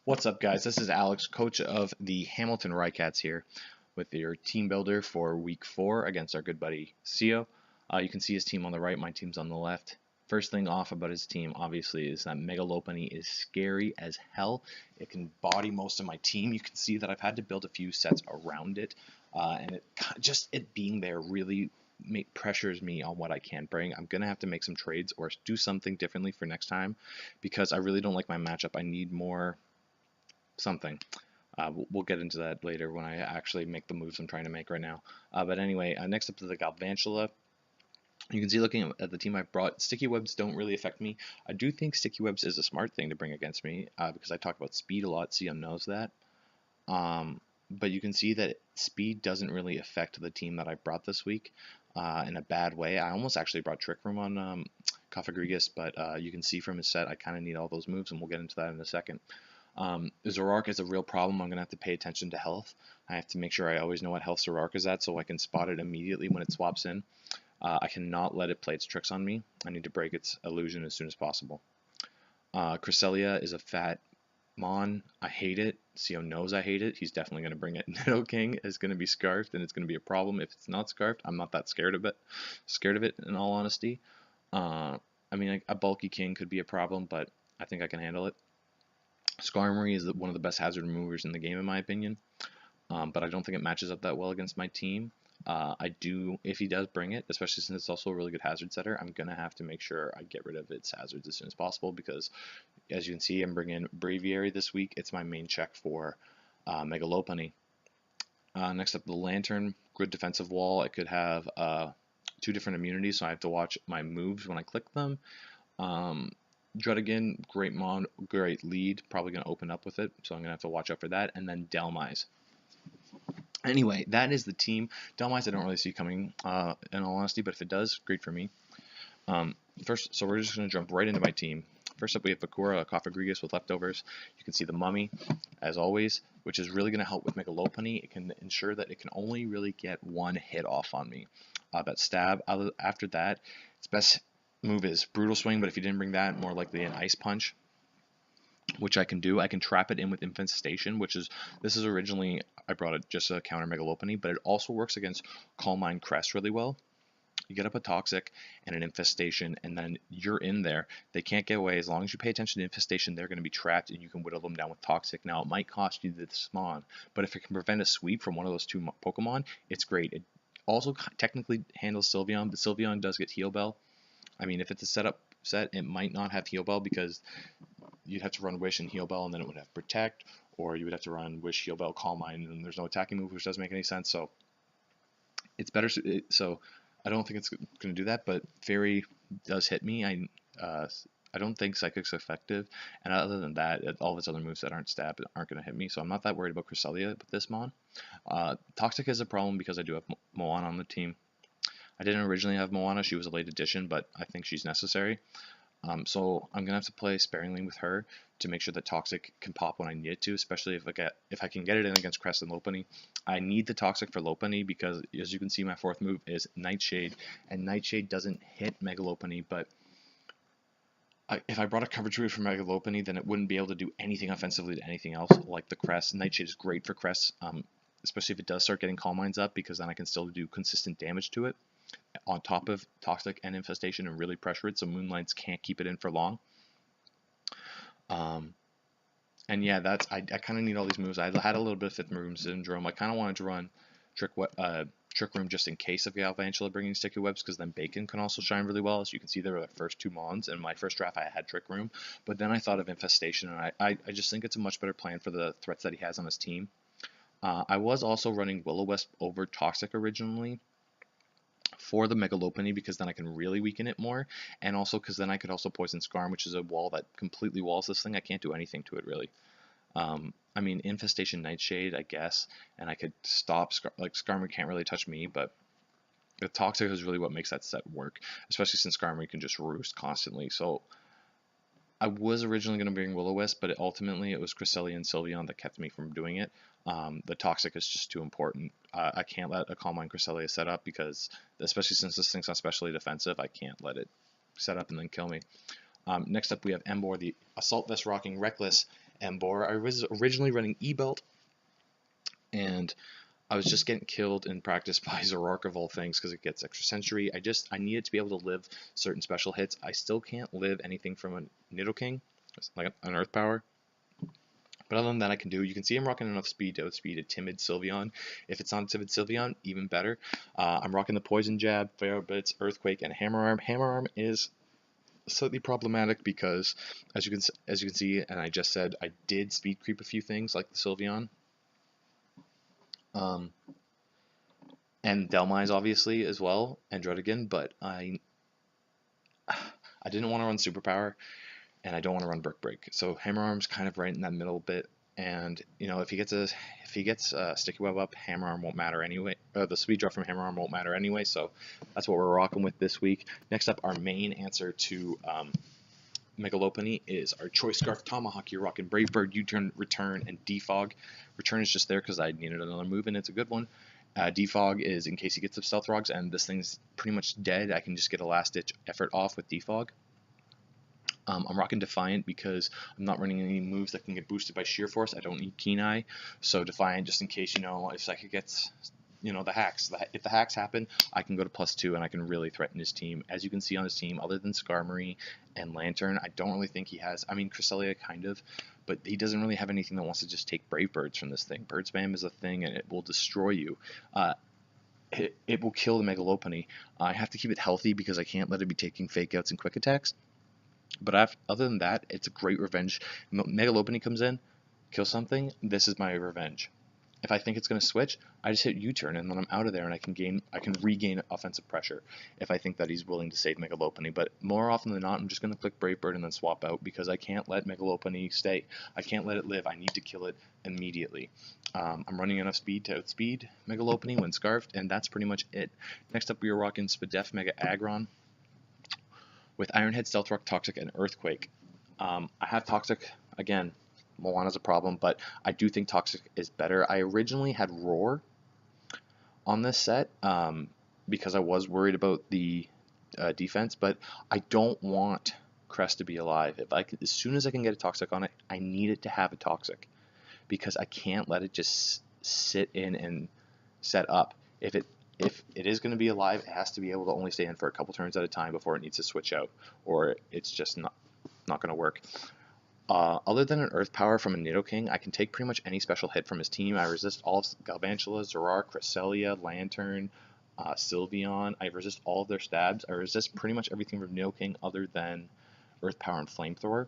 What's up, guys? This is Alex, coach of the Hamilton Rycats here with your team builder for week 4 against our good buddy Sio. You can see his team on the right, my team's on the left. First thing off about his team, obviously, is that Mega Lopunny is scary as hell. It can body most of my team. You can see that I've had to build a few sets around it, and it being there really pressures me on what I can bring. I'm gonna have to make some trades or do something differently for next time because I really don't like my matchup. I need more something. We'll get into that later when I actually make the moves I'm trying to make right now. But anyway, next up to the Galvantula. You can see looking at the team I brought, sticky webs don't really affect me. I do think sticky webs is a smart thing to bring against me because I talk about speed a lot. CM knows that. But you can see that speed doesn't really affect the team that I brought this week in a bad way. I almost actually brought Trick Room on Kofagrigus, but you can see from his set I kind of need all those moves, and we'll get into that in a second. Zoroark is a real problem. I'm going to have to pay attention to health. I have to make sure I always know what health Zoroark is at so I can spot it immediately when it swaps in. I cannot let it play its tricks on me. I need to break its illusion as soon as possible. Cresselia is a fat Mon. I hate it. Sio knows I hate it. He's definitely going to bring it. Nidoking is going to be scarfed, and it's going to be a problem if it's not scarfed. I'm not that scared of it. In all honesty. I mean, a bulky king could be a problem, but I think I can handle it. Skarmory is one of the best hazard removers in the game, in my opinion, but I don't think it matches up that well against my team. I do, if he does bring it, especially since it's also a really good hazard setter, I'm going to have to make sure I get rid of its hazards as soon as possible because, as you can see, I'm bringing Braviary this week. It's my main check for Mega Lopunny. Next up, the Lantern, good defensive wall. It could have 2 different immunities, so I have to watch my moves when I click them. Druddigon, great lead, probably going to open up with it, so I'm going to have to watch out for that. And then Delmise. Anyway, that is the team. Delmise I don't really see coming, in all honesty, but if it does, great for me. So we're just going to jump right into my team. First up, we have Bakura, a Kofagrigus with leftovers. You can see the Mummy, as always, which is really going to help with Mega Lopunny. It can ensure that it can only really get 1 hit off on me. That stab, after that, its best move is Brutal Swing, but if you didn't bring that, more likely an Ice Punch, which I can do. I can trap it in with Infestation, this is originally, I brought it just to counter Mega Lopunny, but it also works against Calm Mind Crest really well. You get up a Toxic and an Infestation, and then you're in there. They can't get away. As long as you pay attention to Infestation, they're going to be trapped, and you can whittle them down with Toxic. Now, it might cost you the Spawn, but if it can prevent a sweep from one of those 2 Pokemon, it's great. It also technically handles Sylveon, but Sylveon does get Heal Bell. I mean, if it's a set, it might not have Heal Bell because you'd have to run Wish and Heal Bell, and then it would have Protect, or you would have to run Wish, Heal Bell, Calm Mind, and there's no attacking move, which doesn't make any sense. So it's better. So I don't think it's going to do that, but Fairy does hit me. I don't think Psychic's effective, and other than that, all of its other moves that aren't stab aren't going to hit me, so I'm not that worried about Cresselia with this Mon. Toxic is a problem because I do have Moana on the team. I didn't originally have Moana. She was a late addition, but I think she's necessary. So I'm gonna have to play sparingly with her to make sure that Toxic can pop when I need it to, especially if I can get it in against Crest and Lopunny. I need the Toxic for Lopunny because, as you can see, my 4th move is Nightshade, and Nightshade doesn't hit Mega Lopunny, but if I brought a coverage route for Mega Lopunny, then it wouldn't be able to do anything offensively to anything else like the Crest. Nightshade is great for Crest, especially if it does start getting Calm Minds up, because then I can still do consistent damage to it on top of Toxic and Infestation and really pressure it so Moonlights can't keep it in for long. And yeah, I kind of need all these moves. I had a little bit of 5th Room Syndrome. I kind of wanted to run Trick Room just in case of Galvantula bringing Sticky Webs, because then Bacon can also shine really well. As you can see, there were the first 2 Mons. In my first draft, I had Trick Room, but then I thought of Infestation, and I just think it's a much better plan for the threats that he has on his team. I was also running Will-O-Wisp over Toxic originally for the Mega Lopunny because then I can really weaken it more, and also because then I could also poison Skarm, which is a wall that completely walls this thing. I can't do anything to it really. I mean, Infestation Nightshade, I guess, and I could stop Skarmory can't really touch me, but the Toxic is really what makes that set work, especially since Skarmory can just roost constantly. So I was originally going to bring Will-O-Wisp, but ultimately it was Cresselia and Sylveon that kept me from doing it. The Toxic is just too important. I can't let a Calm Mind Cresselia set up because, especially since this thing's not specially defensive, I can't let it set up and then kill me. Next up, we have Embor, the Assault Vest rocking Reckless Embor. I was originally running E-Belt, and I was just getting killed in practice by Zoroark of all things because it gets extra century. I needed to be able to live certain special hits. I still can't live anything from a Nidoking, like an Earth Power. But other than that, I can do. You can see I'm rocking enough speed to outspeed a timid Sylveon. If it's not a timid Sylveon, even better. I'm rocking the Poison Jab, Fire Blitz, Earthquake, and Hammer Arm. Hammer Arm is slightly problematic because, as you can see, and I just said, I did speed creep a few things like the Sylveon. And Delmise obviously as well, and Druddigon, but I didn't want to run Superpower, and I don't want to run Brick Break. So Hammer Arm's kind of right in that middle bit, and if he gets Sticky Web up, Hammer Arm won't matter anyway. The speed drop from Hammer Arm won't matter anyway. So that's what we're rocking with this week. Next up, our main answer to Mega Lopunny is our Choice Scarf Tomahawk. You're rocking Brave Bird, U-Turn, Return, and Defog. Return is just there because I needed another move, and it's a good one. Defog is in case he gets up Stealth Rogs, and this thing's pretty much dead. I can just get a last-ditch effort off with Defog. I'm rocking Defiant because I'm not running any moves that can get boosted by Sheer Force. I don't need Keen Eye, so Defiant just in case, if Psychic gets, the hacks. If the hacks happen, I can go to +2 and I can really threaten his team. As you can see on his team, other than Skarmory and Lantern, I don't really think he has, Cresselia kind of, but he doesn't really have anything that wants to just take Brave Birds from this thing. Bird Spam is a thing and it will destroy you. It will kill the Mega Lopunny. I have to keep it healthy because I can't let it be taking Fake Outs and Quick Attacks. But other than that, it's a great revenge. Mega Lopunny comes in, kills something, this is my revenge. If I think it's going to switch, I just hit U-turn and then I'm out of there and I can regain offensive pressure if I think that he's willing to save Mega Lopunny. But more often than not, I'm just going to click Brave Bird and then swap out because I can't let Mega Lopunny stay. I can't let it live. I need to kill it immediately. I'm running enough speed to outspeed Mega Lopunny when Scarfed, and that's pretty much it. Next up, we are rocking Spadef Mega Aggron with Iron Head, Stealth Rock, Toxic, and Earthquake. I have Toxic, again, Moana's a problem, but I do think Toxic is better. I originally had Roar on this set because I was worried about the defense, but I don't want Crest to be alive. As soon as I can get a Toxic on it, I need it to have a Toxic because I can't let it just sit in and set up. If it is going to be alive, it has to be able to only stay in for a couple turns at a time before it needs to switch out, or it's just not going to work. Other than an Earth Power from a Nidoking, I can take pretty much any special hit from his team. I resist all of Galvantula, Zoroark, Cresselia, Lantern, Sylveon. I resist all of their stabs. I resist pretty much everything from Nidoking other than Earth Power and Flamethrower.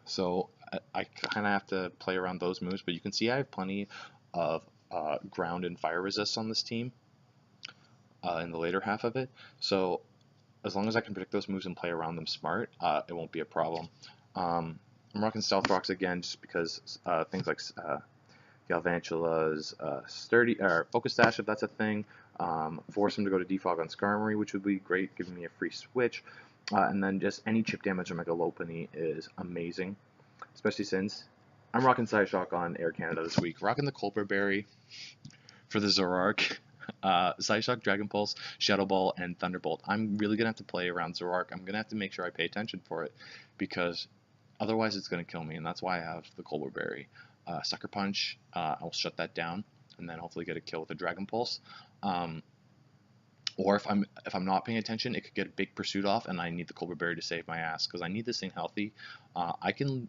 So I kind of have to play around those moves, but you can see I have plenty of ground and fire resist on this team in the later half of it. So as long as I can predict those moves and play around them smart, it won't be a problem. I'm rocking Stealth Rocks again just because things like Galvantula's Sturdy or Focus Dash, if that's a thing, force him to go to Defog on Skarmory, which would be great, giving me a free switch. And then just any chip damage on Mega Lopunny is amazing, especially since I'm rocking Psyshock on Air Canada this week. Rocking the Colbur Berry for the Zoroark. Psyshock, Dragon Pulse, Shadow Ball, and Thunderbolt. I'm really going to have to play around Zoroark. I'm going to have to make sure I pay attention for it because otherwise it's going to kill me, and that's why I have the Colbur Berry. Sucker Punch, I'll shut that down and then hopefully get a kill with a Dragon Pulse. Or if I'm not paying attention, it could get a big pursuit off, and I need the Colbur Berry to save my ass because I need this thing healthy. I can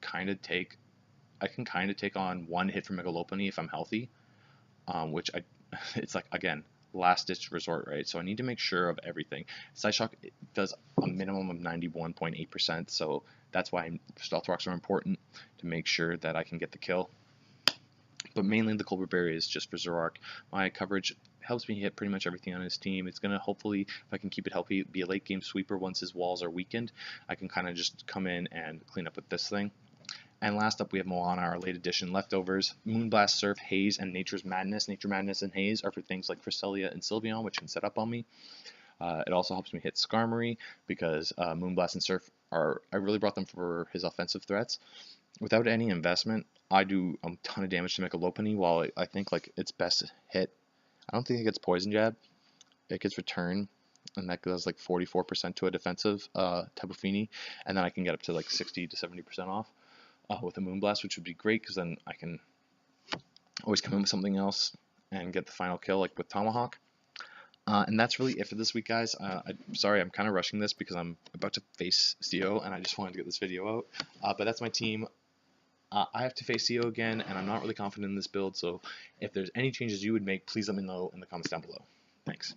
kind of take on one hit from Mega Lopunny if I'm healthy, which it's like, again, last ditch resort, right? So I need to make sure of everything. Psyshock does a minimum of 91.8%, so that's why Stealth Rocks are important to make sure that I can get the kill. But mainly the Colbur Berry is just for Zoroark. My coverage helps me hit pretty much everything on his team. It's going to hopefully, if I can keep it healthy, be a late game sweeper once his walls are weakened. I can kind of just come in and clean up with this thing. And last up, we have Moana, our late edition leftovers. Moonblast, Surf, Haze, and Nature's Madness. Nature Madness and Haze are for things like Cresselia and Sylveon, which can set up on me. It also helps me hit Skarmory because Moonblast and Surf I really brought them for his offensive threats. Without any investment, I do a ton of damage to Mega Lopunny, while I think like its best hit, I don't think it gets Poison Jab. It gets Return, and that does like 44% to a defensive Tapu Fini, and then I can get up to like 60 to 70% off with a Moonblast, which would be great because then I can always come in with something else and get the final kill like with Tomahawk. And that's really it for this week, guys. I'm sorry, I'm kind of rushing this because I'm about to face CO, and I just wanted to get this video out. But that's my team. I have to face CO again, and I'm not really confident in this build, so if there's any changes you would make, please let me know in the comments down below. Thanks.